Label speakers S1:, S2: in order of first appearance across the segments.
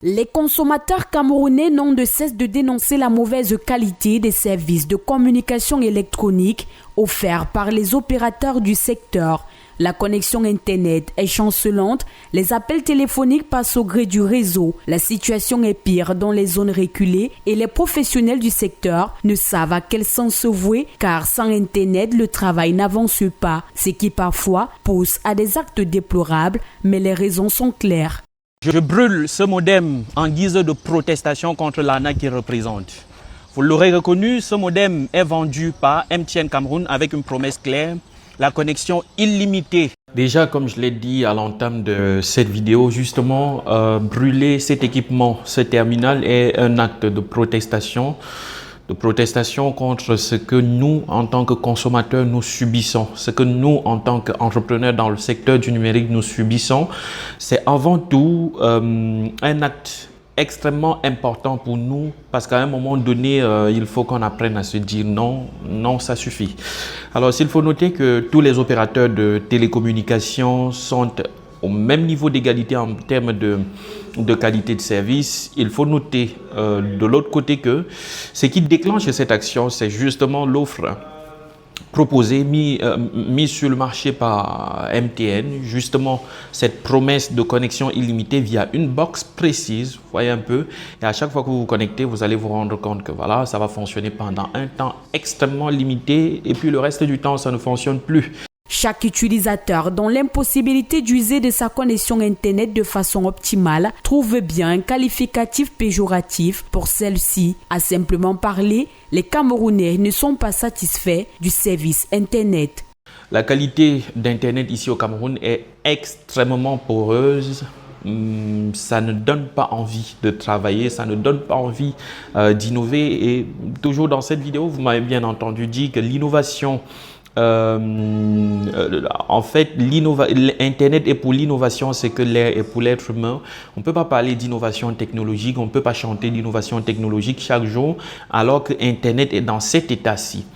S1: Les consommateurs camerounais n'ont de cesse de dénoncer la mauvaise qualité des services de communication électronique offerts par les opérateurs du secteur. La connexion Internet est chancelante, les appels téléphoniques passent au gré du réseau. La situation est pire dans les zones reculées et les professionnels du secteur ne savent à quel sens se vouer car sans Internet, le travail n'avance pas, ce qui parfois pousse à des actes déplorables, mais les raisons sont claires.
S2: Je brûle ce modem en guise de protestation contre l'arnaque qu'il représente. Vous l'aurez reconnu, ce modem est vendu par MTN Cameroun avec une promesse claire, la connexion illimitée. Déjà, comme je l'ai dit à l'entame de cette vidéo, justement, brûler cet équipement, ce terminal est un acte de protestation contre ce que nous, en tant que consommateurs, nous subissons. Ce que nous, en tant qu'entrepreneurs dans le secteur du numérique, nous subissons. C'est avant tout un acte extrêmement important pour nous parce qu'à un moment donné, il faut qu'on apprenne à se dire non, non, ça suffit. Alors, s'il faut noter que tous les opérateurs de télécommunications sont au même niveau d'égalité en termes de qualité de service, il faut noter de l'autre côté que ce qui déclenche cette action, c'est justement l'offre proposée, mise sur le marché par MTN, justement cette promesse de connexion illimitée via une box précise, vous voyez un peu, et à chaque fois que vous vous connectez, vous allez vous rendre compte que voilà, ça va fonctionner pendant un temps extrêmement limité et puis le reste du temps, ça ne fonctionne plus.
S1: Chaque utilisateur, dans l'impossibilité d'user de sa connexion Internet de façon optimale, trouve bien un qualificatif péjoratif pour celle-ci. À simplement parler, les Camerounais ne sont pas satisfaits du service Internet.
S2: La qualité d'Internet ici au Cameroun est extrêmement poreuse. Ça ne donne pas envie de travailler, ça ne donne pas envie d'innover. Et toujours dans cette vidéo, vous m'avez bien entendu dire que l'innovation en fait, Internet est pour l'innovation, c'est que l'air est pour l'être humain. On ne peut pas parler d'innovation technologique, on ne peut pas chanter d'innovation technologique chaque jour, alors que Internet est dans cet état-ci.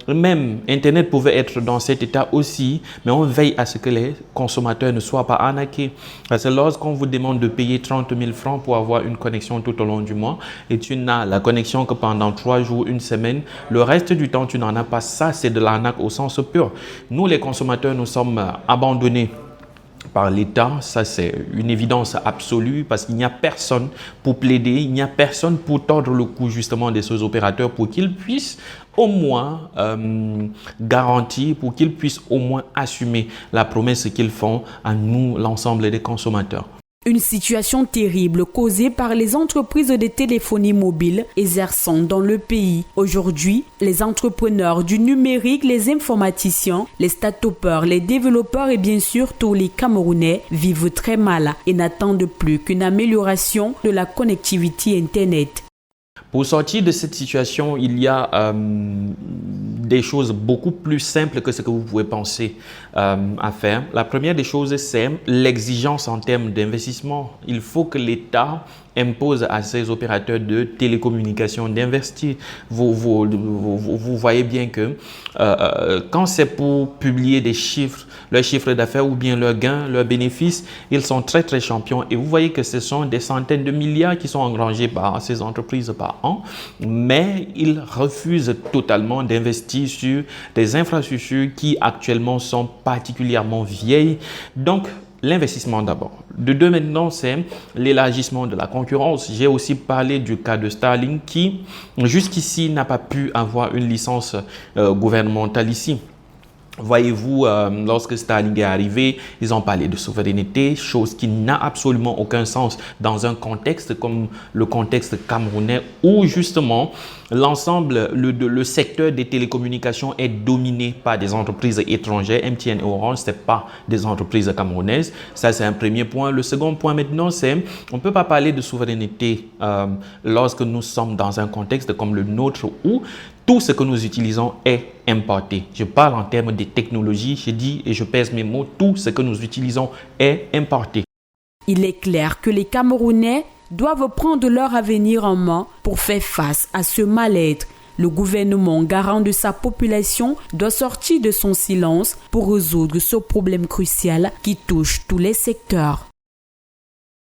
S2: Même Internet pouvait être dans cet état aussi, mais on veille à ce que les consommateurs ne soient pas arnaqués. Parce que lorsqu'on vous demande de payer 30 000 francs pour avoir une connexion tout au long du mois, et tu n'as la connexion que pendant 3 jours, une semaine, le reste du temps, tu n'en as pas. Ça, c'est de l'arnaque au sens pur. Nous, les consommateurs, nous sommes abandonnés par l'État, ça c'est une évidence absolue parce qu'il n'y a personne pour plaider, il n'y a personne pour tordre le cou justement de ces opérateurs pour qu'ils puissent au moins garantir, pour qu'ils puissent au moins assumer la promesse qu'ils font à nous, l'ensemble des consommateurs.
S1: Une situation terrible causée par les entreprises de téléphonie mobile exerçant dans le pays. Aujourd'hui, les entrepreneurs du numérique, les informaticiens, les start-upers, les développeurs et bien sûr tous les Camerounais vivent très mal et n'attendent plus qu'une amélioration de la connectivité Internet.
S2: Pour sortir de cette situation, il y a des choses beaucoup plus simples que ce que vous pouvez penser à faire. La première des choses, c'est l'exigence en termes d'investissement. Il faut que l'État impose à ces opérateurs de télécommunications d'investir. Vous voyez bien que quand c'est pour publier des chiffres, leurs chiffres d'affaires ou bien leurs gains, leurs bénéfices, ils sont très très champions. Et vous voyez que ce sont des centaines de milliards qui sont engrangés par ces entreprises par an, mais ils refusent totalement d'investir sur des infrastructures qui actuellement sont particulièrement vieilles. Donc, l'investissement d'abord. De deux maintenant, c'est l'élargissement de la concurrence. J'ai aussi parlé du cas de Starlink qui, jusqu'ici, n'a pas pu avoir une licence gouvernementale ici. Voyez-vous, lorsque Starlink est arrivé, ils ont parlé de souveraineté, chose qui n'a absolument aucun sens dans un contexte comme le contexte camerounais où justement l'ensemble, le secteur des télécommunications est dominé par des entreprises étrangères. MTN et Orange, ce n'est pas des entreprises camerounaises. Ça, c'est un premier point. Le second point maintenant, c'est on ne peut pas parler de souveraineté lorsque nous sommes dans un contexte comme le nôtre où tout ce que nous utilisons est importé. Je parle en termes de technologie, je dis et je pèse mes mots, tout ce que nous utilisons est importé.
S1: Il est clair que les Camerounais doivent prendre leur avenir en main pour faire face à ce mal-être. Le gouvernement, garant de sa population, doit sortir de son silence pour résoudre ce problème crucial qui touche tous les secteurs.